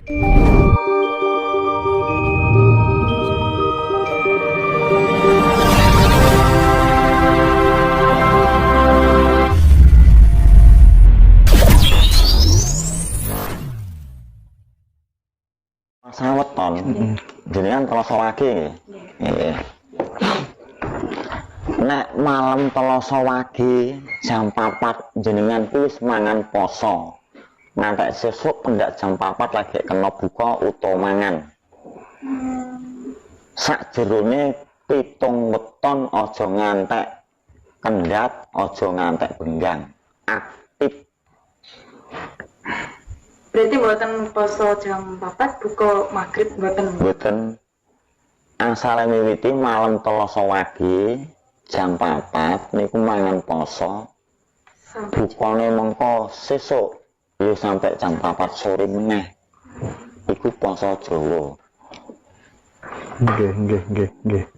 Saweton, jenengan Telasa Wage nggih. Nek malam Telasa Wage jam 4 jenengan kuwi wis mangan poso. Ngantek sesuk pendak jam 4 lagi kena buka utawa mangan. Sakjerone 7 weton aja ngantek kendhat, aja ngantek benggang. Aktif. Berarti mboten poso jam 4 buka maghrib mboten. Mboten. Asale miwiti malam Telasa Wage jam 4 niku mangan poso. Bukane mengko sesuk ya sampai jam 4 sore meneh. Iku poso Jawa. Nggih.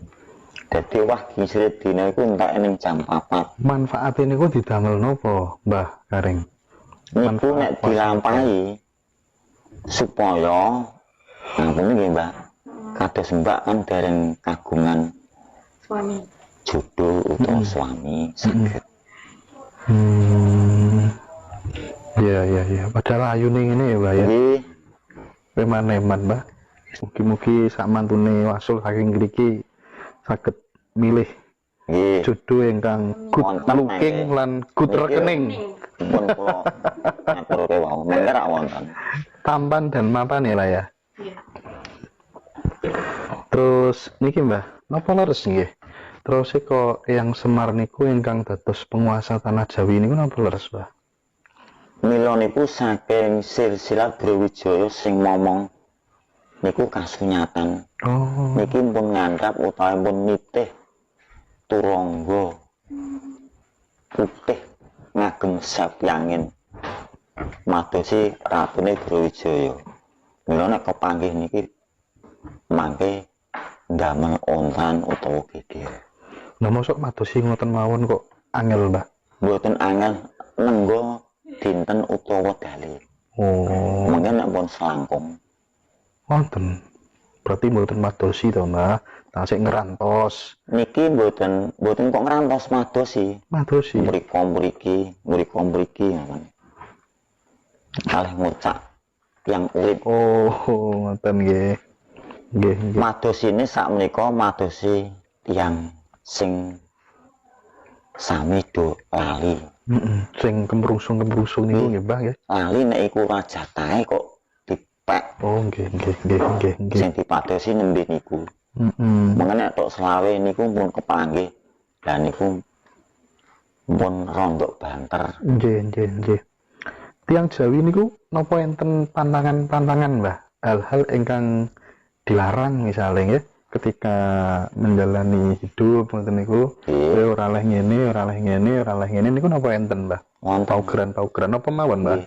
Dadi wah gisire dina iku entek ning jam 4. Manfaate niku didamel napa, Mbah Karing? Niku nek dilampahi supaya ngapunten nggih, Mbak. Kados Mbak kan dereng kagungan Suami. jodoh utawa suami saged. Iya. Padahal ayune ngene ya, Mbah ya. Nggih. Eman-eman, Mbah. Mugi-mugi sak mantune wasul saking mriki saged milih Nggih. jodoh ingkang good looking lan good rekening. Pun kula ngatur wau menggerak wonten. Tampan dan mapan ya lah ya. Iya. Terus niki Mbah, napa leres nggih? Terus kok yang Semar niku ingkang dados penguasa tanah Jawi niku napa leres, Mbah? Mila niku saking silsilah Brawijaya sing momong niku kasunyatan. Oh. Niki pun ngandhap utawa pun nitih turangga putih ngagem sapyangin madosi ratune Brawijaya. Mila nek kepanggih niki mangke ndamel ontan utawa geger. Lah mosok madosi ngoten mawon kok angel, Mbah? Mboten angel nenggo dinten utawa dali. Oh. Mangke nek pun selangkung. Wonten. Berarti mboten madosi to, Mbah. Tasik ngerantos. Niki mboten kok ngrantos madosi. Madosi. Mriko mriki ngoten. Kalih ngucak tiyang urip. Oh, ngoten nggih. Nggih. Madosine sakmenika madosi tiyang sing sami do lali. Sing kemrungsung niku nggih, Mbah nggih. Lali nek iku rajatahe kok dipek. Oh, nggih. Sing dipadosi nembe niku. Mengenai tok selawe niku pun kepanggih dan niku pun rondok banter. Nggih. Tiang Jawi niku napa enten pantangan-pantangan, Mbah? Hal-hal ingkang dilarang misalnya nggih ketika menjalani hidup ngoten niku, ora oleh ngene, ora oleh ngene niku napa enten, Mbah? Wonten Paugeran apa mawon, Mbah?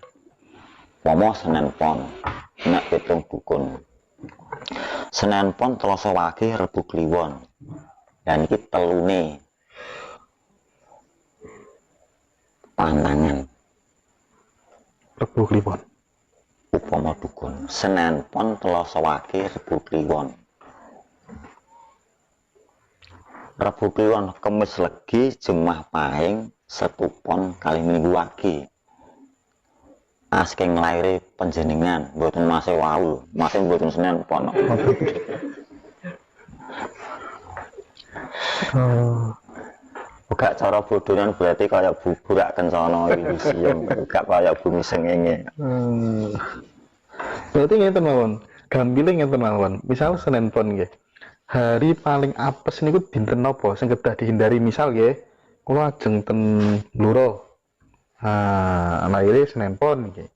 Pomo Senen Pon nek pitung dukun. Senen Pon Telasa Wage Rebu Kliwon. Dan iki telune pantangan Rebu Kliwon. upama dukun. Senen Pon Telasa Wage Rebu Kliwon. Rebu Kliwon Kemis Legi Jemah Pahing Setu Pon kalih Minggu Wage. Asking laire panjenengan mboten mase wau, mase mboten Senen Pon. Buka cara bodohan berarti kaya buburak kencana iki siung, gak kaya bumi sengenge. Berarti ngeten mawon. Gambile ngeten mawon. Misal Senen Pon nggih. Hari paling apes niku dinten napa sing kedah dihindari misal nggih. Kula ajeng ten Bluro. Laire Senen Pon nggih.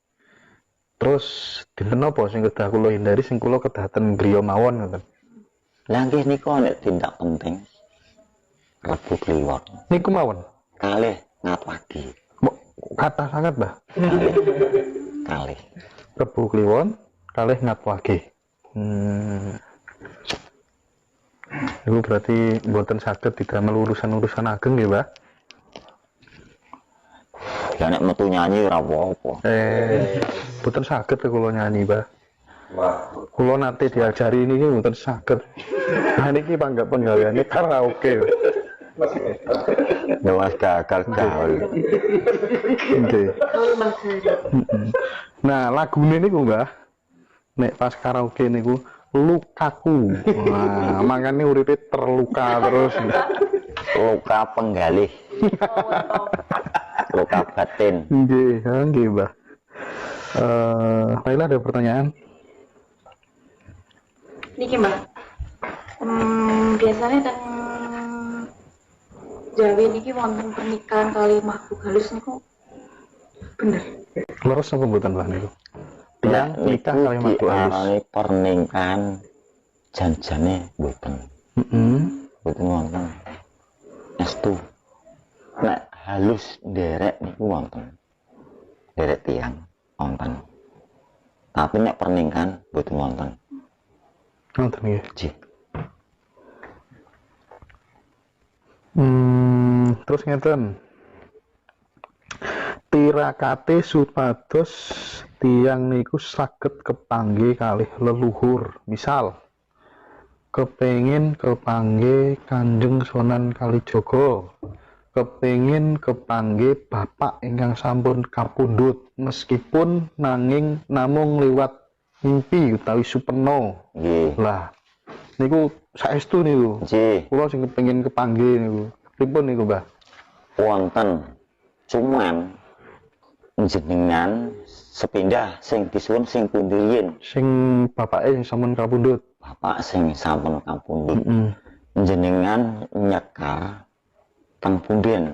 Terus dinten napa sing kedah kula hindari sing kula kedah ten griya mawon ngoten. Lah nggih niku nek tindak penting. Rebu Kliwon. Niku mawon. Kalih Ngatwagi. Kata sangat, Mbah. Kalih. Rebu Kliwon kalih Ngatwagi. Iku berarti mboten saged didamel urusan-urusan ageng nggih, Mbah. Ya nek metu nyanyi ora apa-apa. Mboten saged kula nyanyi, Mbah. Kulo nate diajari ini mboten saged. Nah niki panggap penggaliane karaoke. Dewas gagal gaul. Nggih. Kalau Mas Hari. Nah, lagune niku Mbah, nek pas karaoke niku lukaku. Nah, makane uripe terluka terus. Luka penggalih, luka batin. Nggih, nggih, Mbah. Laila ada pertanyaan? Niki Mbak, biasanya dan Jawi niki wonten pernikahan kali makhluk halus niku bener. Leres apa mboten Mbah niku? Tiyang nikah kali makhluk halus. Diarani pernikahan janjane mboten. Mboten wonten. Estu. Nek halus nderek niku wonten. Nderek tiyang wonten. Tapi nek pernikahan mboten wonten. Wonten nggih. Ji. Terus ngeten. Tirakate supados tiyang niku saged kepanggih kalih leluhur. Misal kepengin kepanggih Kanjeng Sunan Kalijaga, kepengin kepanggih bapak ingkang sampun kapundhut meskipun nanging namung liwat mimpi utawi supeno. Nggih. Lah niku saestu niku. Ji. Kula sing kepengin kepanggih niku. Pripun niku, Mbah? Wonten. Cuman jenengan sepindah sing disuwun sing pundi riyin. Sing bapake sing sampun kapundhut. Bapak sing sampun kapundhut. Jenengan nyekar teng punden.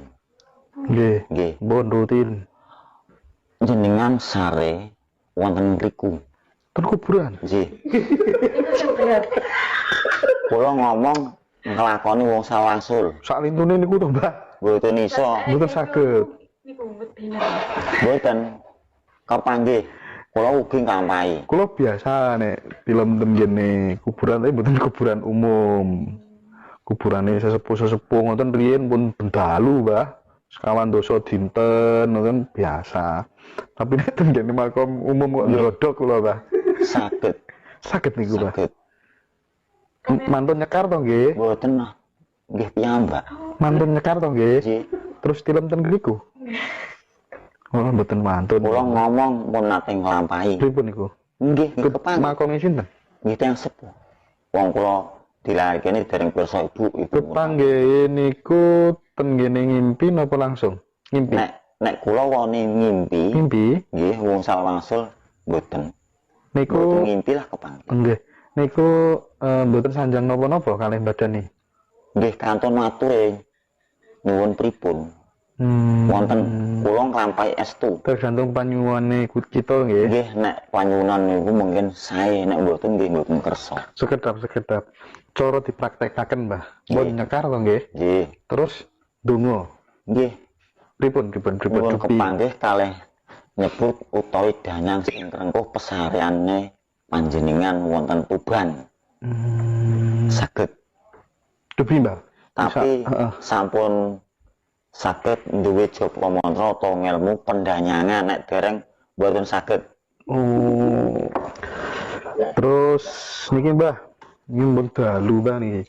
Nggih. Nggih. Mbon rutin. Jenengan sare wonten mriku. Ten kuburan. Nggih. Itu berat. Kula ngomong nglakoni wong sawasul. Sak lintune niku to, Mbah. Mboten iso. Mboten saged. Niku bener. Mboten kepanggih. Kula ugi nglampahi. Kula biasa nek film ten kene kuburan tapi mboten kuburan umum. Kuburane sesepuh-sesepuh ngoten riyen pun bendalu, Mbah. Sekawan dosa dinten ngoten biasa. Tapi nek ten kene makom umum kok ndrodok kula, Mbah. Saged. Saged niku, Mbah. Saged. Mantun nyekar to nggih? Mboten nggih piyambak. Mantun nyekar to nggih? Nggih. Terus film ten griku. Oh, mboten mantun. Kula ngomong pun nate nglampahi. Pripun niku? Nggih, nggih kepanggih. Makome sinten? Nggih tiyang sepuh. Wong kula dilairkene dereng pirsa ibu. Kepanggihe niku ten ngene ngimpi napa langsung? Ngimpi. Nek kula wani ngimpi, Ngimpi. nggih wong salwangsul mboten. Niku Mboten ngimpi lah kepanggih. nggih. Niku mboten sanjang napa-napa kalih badan Nggih kantun mature nyuwun pripun. Wonten kula nglampahi estu. Tergantung panyuwane kita nggih. Nggih nek panyuwunan niku mungkin sae nek mboten nggih mboten kersa. Sekedap. Cara dipraktekaken, Mbah. Nggih. Pun nyekar to nggih. Nggih. Terus donga. Nggih. Pripun Nyuwun kepanggih kalih nyebut utawi danyang sing rengkuh pesariane panjenengan wonten Tuban. Saged. Dupi, Mbah. Tapi Heeh. sampun saged duwe japa mantra utawa ngelmu pendanyangan nek dereng mboten saged. Oh. Terus niki Mbah, ini pun dalu Mbah niki.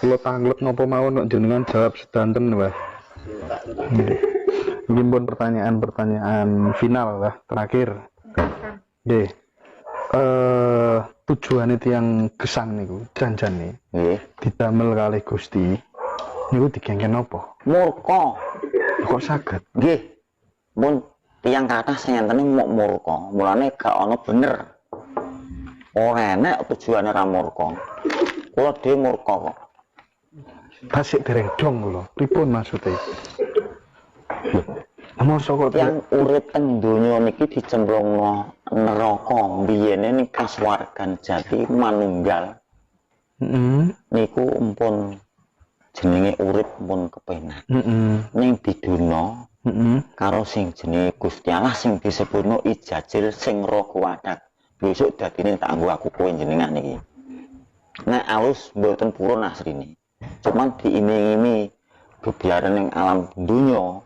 Kula tanglet napa mawon nek jenengan jawab sedanten Mbah. Ini pun pertanyaan final Mbah, terakhir. Nggih. Tujuane tiyang gesang niku, janjane Nggih. didamel kalih Gusti. Niku digengken apa? Murka. Kok saged? Nggih. Mun tiyang kathah sing ngenteni mok murka, mulane gak ana bener. Ora enek tujuane ra murka. Kula dhewe murka kok. Tasik dereng dong kula. Pripun maksude? Mosok kok Yang urip teng donya niki dicemplungno neraka biyene ning kasuwargan jati manunggal. Niku empun jenenge urip pun kepenak. Ning biduna karo sing jenenge Gusti Allah sing disebutno ijajil sing raga wadak. Besok dadine tak nggo aku kowe jenengan iki. Nek alus mboten purun asrine. Cuman diiming-imingi bebiaran ning alam dunya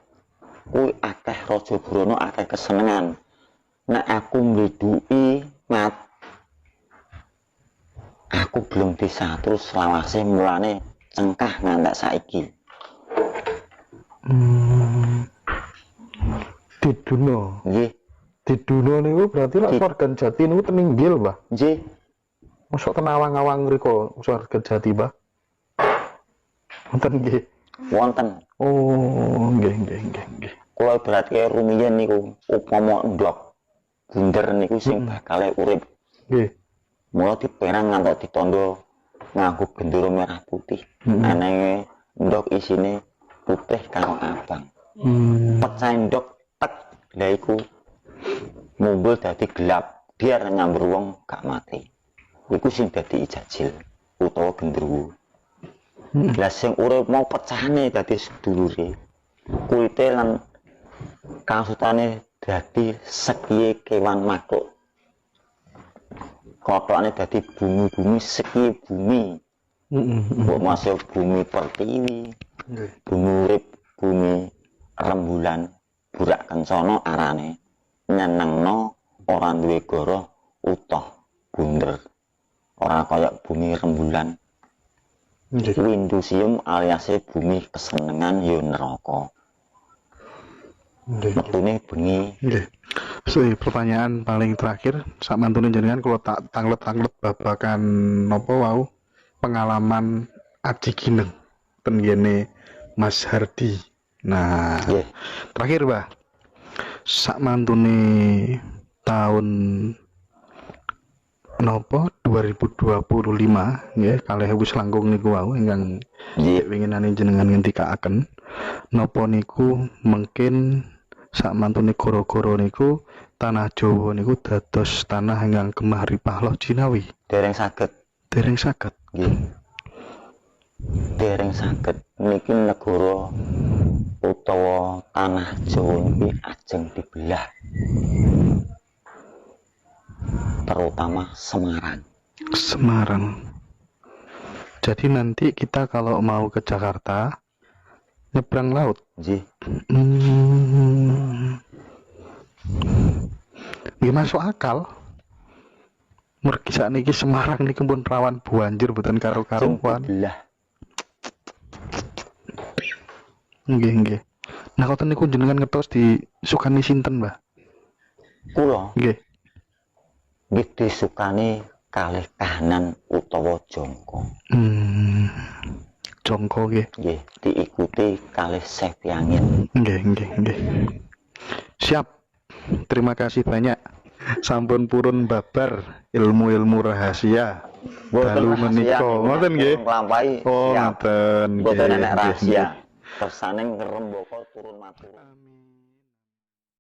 kuwi akeh raja brana akeh kesenengan. Nek aku mbedui aku belum bisa terus selawase mulane cengkah ngantek saiki. Diduno. Nggih, Diduno niku berarti lek Swargan Jati niku teninggil, Mbah. nggih. Mosok ten awang-awang mriku Swargan Jati, Mbah. Wonten nggih. Wonten. Oh, nggih. Kula berarti rumiyin niku upama ndok bunder niku sing bakal urip. Nggih. Mula diperang ngantos ditandha nganggo gendera merah putih. Anenge ndok isine putih karo abang. Pecah ndok tek lha iku mumbul dadi gelap biar nyambur wong gak mati. Iku sing dadi ijajil utawa gendruwo. Lah sing urip mau pecahane dadi sedulure. Kulite lan kasutane dadi sekiye kewan makhluk. Kotoane dadi bumi-bumi sekiye bumi. Mbok masuk bumi pertiwi. Bumi urip, bumi rembulan, burak kencana arane. Nyenengno ora duwe goro utuh bunder. Ora kaya bumi rembulan. Windusium alias bumi kesenengan ya neraka. Metune bengi. Nggih. Pertanyaan paling terakhir, sak mantune jenengan kalau tak tanglet-tanglet babakan napa wau pengalaman Aji Gineng ten ngene Mas Hardi. Nah, terakhir, Mbah. Sak mantune tahun napa 2025 nggih kalih wis langkung niku wau ingkang winginane jenengan ngendikaaken napa niku mungkin sak mantune goro-goro niku tanah Jawa niku dados tanah ingkang gemah ripah loh Cinawi. Dereng saged. Nggih. Dereng saged. Niki negara utawa tanah Jawa niki ajeng dibelah. Terutama Semarang. Jadi nanti kita kalau mau ke Jakarta nyebrang laut. Nggih. Nggih masuk akal. Mergi sakniki Semarang niki pun rawan banjir mboten karo-karuan. Nggih. Nah, koten niku jenengan ngetos di sukani sinten, Mbah? Kula Nggih. nggih disukani kalih kahanan utawa jangka. Jangka nggih. Nggih, diikuti kalih Septiangin. Nggih. Siap. Terima kasih banyak. Sampun purun babar ilmu-ilmu rahasia. Dalu menika. Ngoten nggih. Nglampahi. Oh, ngoten. Mboten enek rahasia. Kersane ngerembaka turun matur. Amin.